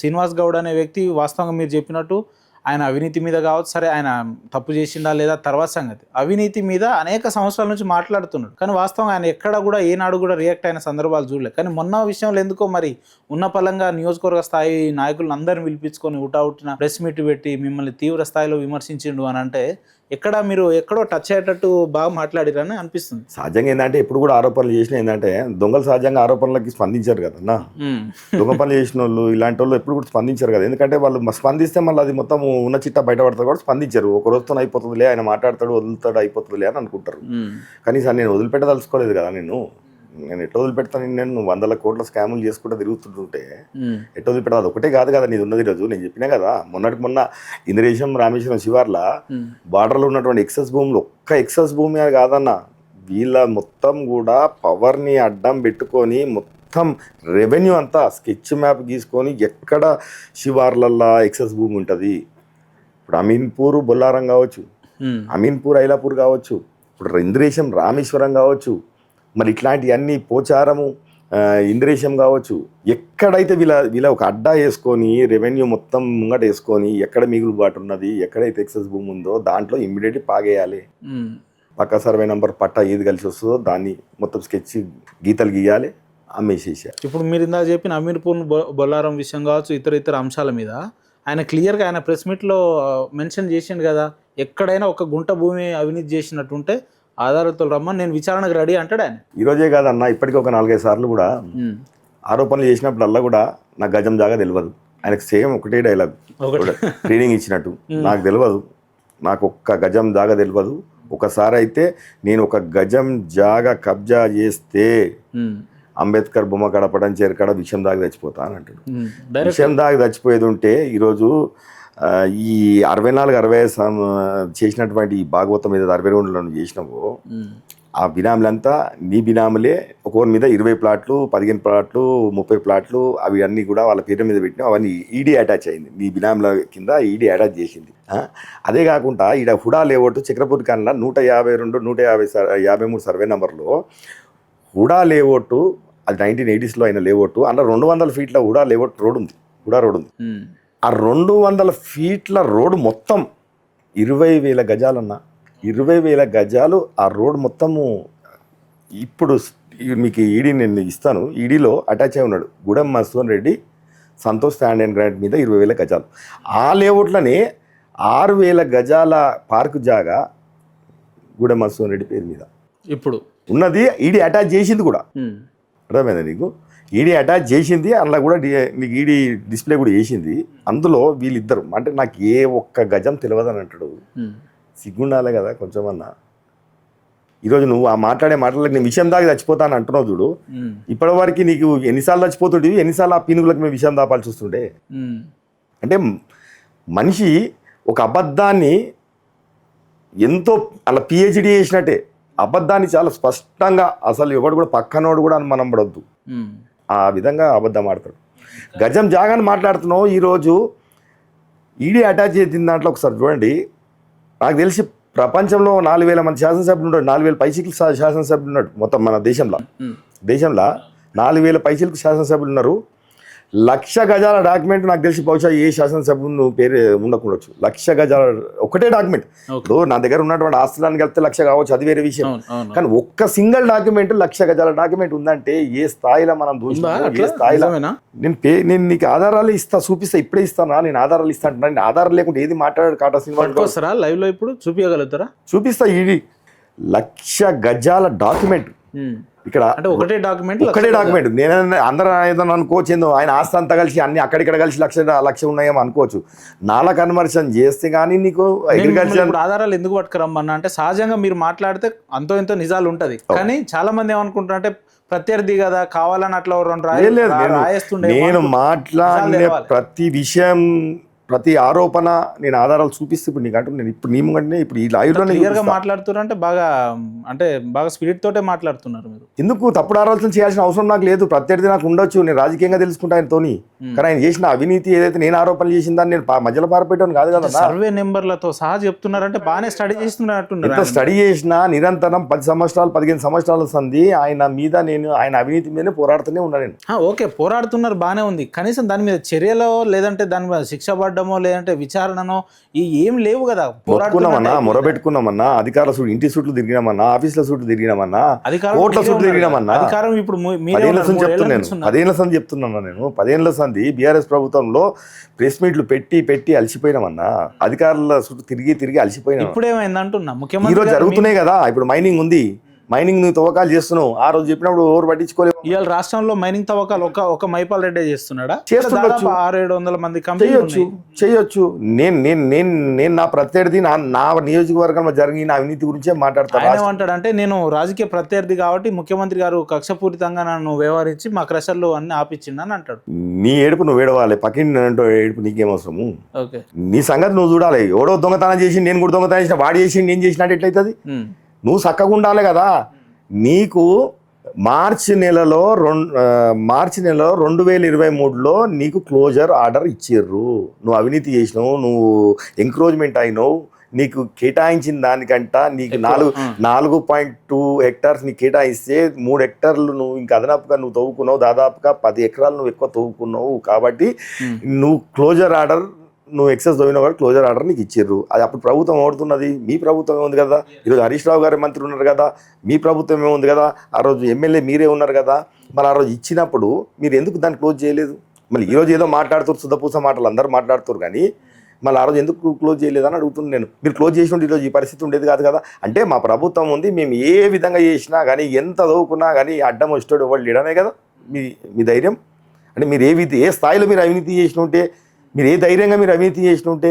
శ్రీనివాస్ గౌడ్ అనే వ్యక్తి వాస్తవంగా మీరు చెప్పినట్టు ఆయన అవినీతి మీద కావచ్చు, సరే ఆయన తప్పు చేసిండా లేదా తర్వాత సంగతి, అవినీతి మీద అనేక సంవత్సరాల నుంచి మాట్లాడుతున్నాడు. కానీ వాస్తవంగా ఆయన ఎక్కడ కూడా ఏనాడు కూడా రియాక్ట్ అయిన సందర్భాలు చూడలేదు. కానీ మొన్న విషయంలో ఎందుకో మరి ఉన్న పలంగా నియోజకవర్గ స్థాయి నాయకులను అందరిని పిలిపించుకొని ఉట్టిన ప్రెస్ మీట్ పెట్టి మిమ్మల్ని తీవ్ర స్థాయిలో విమర్శించిండు అని అంటే ఎక్కడ మీరు ఎక్కడో టచ్ అయ్యేటట్టు బాగా మాట్లాడిరని అనిపిస్తుంది. సహజంగా ఏంటంటే ఎప్పుడు కూడా ఆరోపణలు చేసిన ఏంటంటే దొంగలు సహజంగా ఆరోపణలకి స్పందించారు కదా. దొంగ పనులు చేసిన వాళ్ళు ఇలాంటి వాళ్ళు ఎప్పుడు కూడా స్పందించారు కదా. ఎందుకంటే వాళ్ళు స్పందిస్తే మళ్ళీ అది మొత్తం ఉన్న చిట్టా బయటపడతారు కూడా స్పందించారు. ఒక రోజుతో అయిపోతుందిలే, ఆయన మాట్లాడతాడు వదులుతాడు అయిపోతుందిలే అని అనుకుంటారు. కనీసం నేను వదిలిపెట్టదలుచుకోలేదు కదా. నేను ఎట్లా వదిలిపెడతాను? నేను 100 కోట్ల స్కాములు చేసుకుంటూ తిరుగుతుంటుంటే ఎట్లా వదిలిపెడతాను? ఒకటే కాదు కదా నీది ఉన్నది. రోజు నేను చెప్పినా కదా, మొన్న ఇంద్రేశం రామేశ్వరం శివార్ల బార్డర్లో ఉన్నటువంటి ఎక్సెస్ భూములు ఒక్క ఎక్సెస్ భూమి కాదన్న, వీళ్ళ మొత్తం కూడా పవర్ని అడ్డం పెట్టుకొని మొత్తం రెవెన్యూ అంతా స్కెచ్ మ్యాప్ గీసుకొని ఎక్కడ శివార్లల్లో ఎక్సెస్ భూమి ఉంటుంది. ఇప్పుడు అమీన్పూర్ బొల్లారం కావచ్చు, అమీన్పూర్ ఐలాపూర్ కావచ్చు, ఇప్పుడు ఇంద్రేశం రామేశ్వరం కావచ్చు, మరి ఇట్లాంటివన్నీ పోచారము ఇంద్రేశం కావచ్చు, ఎక్కడైతే వీళ్ళ ఒక అడ్డా వేసుకొని రెవెన్యూ మొత్తం ముంగట వేసుకొని ఎక్కడ మిగులుబాటు ఉన్నది, ఎక్కడైతే ఎక్సెస్ భూమి ఉందో దాంట్లో ఇమ్మీడియట్లీ పాగేయాలి. పక్క సర్వే నెంబర్ పట్టా ఏది కలిసి వస్తుందో దాన్ని మొత్తం స్కెచ్ గీతలు గీయాలి, అమ్మేసేసారు. ఇప్పుడు మీరు ఇందాక చెప్పిన అమీర్పూర్ బొల్లారం విషయం కావచ్చు, ఇతర అంశాల మీద ఆయన క్లియర్గా ఆయన ప్రెస్ మీట్లో మెన్షన్ చేసిండు కదా, ఎక్కడైనా ఒక గుంట భూమి అవినీతి చేసినట్టుంటే ఆధారాలతో రమ్మని నేను విచారణకు రెడీ అంటాడు ఆయన. ఈరోజే కాదన్న, ఇప్పటికీ ఒక 4-5 సార్లు కూడా ఆరోపణలు చేసినప్పుడల్లా కూడా నాకు గజం జాగా తెలియదు. ఆయనకు సేమ్ ఒకటే డైలాగ్ ట్రైనింగ్ ఇచ్చినట్టు, నాకు తెలియదు, నాకు ఒక్క గజం జాగా తెలియదు. ఒకసారి అయితే నేను ఒక గజం జాగా కబ్జా చేస్తే అంబేద్కర్ బొమ్మ కడపడం చేరకడ విషయం దాకా చచ్చిపోతా అని అంటాడు. విషయం దాకా చచ్చిపోయేది ఉంటే ఈరోజు ఈ 64-65 చేసినటువంటి ఈ భాగవతం మీద 62 చేసినావు, ఆ బినాములంతా నీ బినాములే. ఒకరి మీద 20 ప్లాట్లు, 15 ప్లాట్లు, 30 ప్లాట్లు, అవి అన్నీ కూడా వాళ్ళ పేరు మీద పెట్టినావు. అవన్నీ ఈడీ అటాచ్ అయింది, నీ బినాముల కింద ఈడీ అటాచ్ చేసింది. అదే కాకుండా ఈడ హుడా లేఅవుట్ చక్రపూర్ కాలనీలో 152, 153 సర్వే నెంబర్లో హుడా లేఅవుట్, అది 1980s అయిన లేఅవుట్, అందులో 200 ఫీట్ల హుడా లేఅవుట్ రోడ్ ఉంది, హుడా రోడ్ ఉంది. ఆ 200 ఫీట్ల రోడ్డు మొత్తం 20,000 గజాలన్న, 20,000 గజాలు ఆ రోడ్ మొత్తము. ఇప్పుడు మీకు ఈడీ నేను ఇస్తాను, ఈడీలో అటాచ్ అయి ఉన్నాడు Gudem Madhusudan Reddy Santosh stand and grant మీద 20,000 గజాలు. ఆ లేఅవుట్లోనే 6,000 గజాల పార్కు జాగా గూడెం మధుసూదన్ రెడ్డి పేరు మీద ఇప్పుడు ఉన్నది. ఈడీ అటాచ్ చేసింది కూడా, అర్థమైందా నీకు? ఈడీ అటాచ్ చేసింది, అందులో కూడా నీకు ఈడీ డిస్ప్లే కూడా చేసింది. అందులో వీళ్ళిద్దరు అంటే నాకు ఏ ఒక్క గజం తెలియదని అంటాడు. సిగ్గుండాలే కదా కొంచెమన్నా. ఈరోజు నువ్వు ఆ మాట్లాడే మాటలకు నేను విషయం దాకా చచ్చిపోతాను అంటున్నావు చూడు, ఇప్పటి వరకు నీకు ఎన్నిసార్లు చచ్చిపోతుండేవి, ఎన్నిసార్లు ఆ పీనుగులకు మేము విషయం దాపాల్సి వస్తుండే. అంటే మనిషి ఒక అబద్ధాన్ని ఎంతో అలా పిహెచ్డీ చేసినట్టే అబద్ధాన్ని చాలా స్పష్టంగా, అసలు ఎవడు కూడా పక్కనోడు కూడా మనం పడవద్దు, ఆ విధంగా అబద్ధం ఆడతాడు. గజం జాగాని మాట్లాడుతున్నావు. ఈరోజు ఈడీ అటాచ్ చేసిన దాంట్లో ఒకసారి చూడండి, నాకు తెలిసి ప్రపంచంలో 4,000 మంది శాసనసభ్యులు ఉన్నాడు, 4,000 పైచిలకు శాసనసభ్యులు ఉన్నాడు మొత్తం మన దేశంలో 4,000 పైచిలకు శాసనసభ్యులు ఉన్నారు. 1,00,000 గజాల డాక్యుమెంట్ నాకు తెలిసి బహుశా ఏ శాసనసభ్యులు పేరు ఉండకుండొచ్చు. 1,00,000 గజాల ఒకటే డాక్యుమెంట్. ఇప్పుడు నా దగ్గర ఉన్నటువంటి ఆస్తులాన్ని కలిపితే 1,00,000 కావచ్చు, అది వేరే విషయం. కానీ ఒక్క సింగిల్ డాక్యుమెంట్ 1,00,000 గజాల డాక్యుమెంట్ ఉందంటే ఏ స్థాయిలో మనం దూషిస్తాం, ఏ స్థాయిలో. నేను నీకు ఆధారాలు చూపిస్తా, ఇప్పుడే ఇస్తానా, నేను ఆధారాలు ఇస్తా అంటున్నా. నేను ఆధారాలు లేకుండా ఏది మాట్లాడాడు కాటా సినిమా లైవ్ లో ఇప్పుడు చూపించగలుగుతారా? చూపిస్తా. ఇది 1,00,000 గజాల డాక్యుమెంట్. ఇక్కడ ఒకటే డాక్యుమెంట్. నేను అందరూ ఏదైనా అనుకోవచ్చు, ఆయన ఆస్తి అంతా కలిసి అన్ని అక్కడిక్కడ కలిసి 1,00,000 ఉన్నాయేమో అనుకోవచ్చు. నాలా కన్వర్షన్ చేస్తే కానీ నీకు అగ్రికల్చర్ ఆధారాలు ఎందుకు పట్టుకురమ్మన్నా అంటే, సహజంగా మీరు మాట్లాడితే అంతో ఎంతో నిజాలు ఉంటది. కానీ చాలా మంది ఏమనుకుంటారంటే ప్రత్యర్థి కదా కావాలని అట్లా రాయేస్తుండే. నేను మాట్లాడిన ప్రతి విషయం ప్రతి ఆరోపణ నేను ఆధారాలు చూపిస్తే ఇప్పుడు నీకు అంటున్నాను, నేను ఇప్పుడు నీ ముంగంటే ఇప్పుడు ఈ లైవ్లోనే క్లియర్ గా మాట్లాడుతున్నారు అంటే బాగా స్పిరిట్ తోటే మాట్లాడుతున్నారు మీరు. ఎందుకు తప్పుడు ఆలోచన చేయాల్సిన అవసరం నాకు లేదు. ప్రత్యర్థి నాకు ఉండొచ్చు, నేను రాజకీయంగా తెలుసుకుంటా ఆయనతోని. కానీ ఆయన చేసిన అవినీతి ఏదైతే నేను ఆరోపణలు చేసిందని నేను మధ్యలో పారిపోయాను కాదు కదా. సర్వే నెంబర్లతో సహా చెప్తున్నారంటే బాగానే స్టడీ చేస్తున్నట్టున్నారు. ఎంత స్టడీ చేసినా నిరంతరం 10 సంవత్సరాలు 15 సంవత్సరాల సంది ఆయన మీద ఆయన అవినీతి మీదనే పోరాడుతూనే ఉన్నా నేను. ఓకే, పోరాడుతున్నారు బాగానే ఉంది. కనీసం దాని మీద చర్యలో లేదంటే దాని మీద శిక్ష పడ్డమో లేదంటే విచారణనో ఏం లేవు కదా. మొక్కున్నామన్నా, మొరబెట్టుకున్నామన్నా, అధికారుల సూట్లు, ఇంటి సూట్లు తిరిగినామన్నా, ఆఫీసుల సూట్లు తిరిగినామన్నా, కోట్ల సూట్లు తిరిగినామన్నా. అధికారం ఇప్పుడు 10 ఏళ్ల సంది చెప్తున్నాను, 10 ఏళ్ల సంది చెప్తున్నాను నేను. 10 ఏళ్ల సంది బీఆర్ఎస్ ప్రభుత్వంలో ప్రెస్ మీట్లు పెట్టి అలసిపోయినామన్నా. అధికారుల చుట్టూ తిరిగి అలసిపోయినా. ఇప్పుడు ఏమైంది అంటున్నా ముఖ్యమంత్రి ఈరోజు జరుగుతున్నాయి కదా. ఇప్పుడు మైనింగ్ ఉంది, మైనింగ్ నువ్వు తవ్వకాలు చేస్తున్నావు. ఆ రోజు చెప్పినప్పుడు ఎవరు పట్టించుకోలేదు. ఇవాళ రాష్ట్రంలో మైనింగ్ తవ్వకాలు ఒక మైపాల్ రెడ్డి చేస్తున్నాడా? చేస్తుండొచ్చు, 600-700 మంది చేయొచ్చు. నేను నా ప్రత్యర్థి నా నియోజకవర్గంలో జరిగిన అవినీతి గురించే మాట్లాడతాను. ఆయన ఏమంటాడంటే, నేను రాజకీయ ప్రత్యర్థి కాబట్టి ముఖ్యమంత్రి గారు కక్షపూరితంగా నన్ను వ్యవహరించి మా క్రషర్లు అన్ని ఆపించిండు అని అంటాడు. నీ ఏడుపు నువ్వు ఏడవాలి, పక్కన ఏడుపు నీకేమవసరము? ఓకే, నీ సంగతి నువ్వు చూడాలి. ఎవడో దొంగతనం చేసి నేను కూడా దొంగతనం చేసిన, వాడు చేసి నేను చేసినట్టు ఎట్లయితుంది? నువ్వు చక్కగా ఉండాలి కదా. నీకు మార్చి నెలలో 2023లో నీకు క్లోజర్ ఆర్డర్ ఇచ్చిర్రు. నువ్వు అవినీతి చేసినావు, నువ్వు ఎంక్రోచ్మెంట్ అయినావు. నీకు కేటాయించిన దానికంట నీకు 4.2 హెక్టార్స్ నీకు కేటాయిస్తే 3 హెక్టార్లు నువ్వు ఇంకా అదనపుగా నువ్వు తవ్వుకున్నావు. దాదాపుగా 10 ఎకరాలు నువ్వు ఎక్కువ తవ్వుకున్నావు. కాబట్టి నువ్వు క్లోజర్ ఆర్డర్, నువ్వు ఎక్సెస్ తవ్వినావు కాబట్టి క్లోజర్ ఆర్డర్ నీకు ఇచ్చిర్రు. అది అప్పుడు ప్రభుత్వం ఓడుతున్నది, మీ ప్రభుత్వం ఏముంది కదా. ఈరోజు హరీష్ రావు గారి మంత్రి ఉన్నారు కదా, మీ ప్రభుత్వం ఏముంది కదా. ఆ రోజు ఎమ్మెల్యే మీరే ఉన్నారు కదా. మరి ఆ రోజు ఇచ్చినప్పుడు మీరు ఎందుకు దాన్ని క్లోజ్ చేయలేదు? మళ్ళీ ఈరోజు ఏదో మాట్లాడుతారు, శుద్ధపూస మాటలు అందరూ మాట్లాడుతారు, కానీ మళ్ళీ ఆ రోజు ఎందుకు క్లోజ్ చేయలేదని అడుగుతున్నాను నేను. మీరు క్లోజ్ చేసి ఉంటే ఈరోజు ఈ పరిస్థితి ఉండేది కాదు కదా. అంటే మా ప్రభుత్వం ఉంది, మేము ఏ విధంగా చేసినా కానీ, ఎంత చదువుకున్నా కానీ అడ్డం వచ్చేటోడు ఎవరు లేడనే కదా మీ ధైర్యం. అంటే మీరు ఏ స్థాయిలో మీరు అవినీతి చేసిన ఉంటే, మీరు ఏ ధైర్యంగా మీరు అవినీతి చేసిన ఉంటే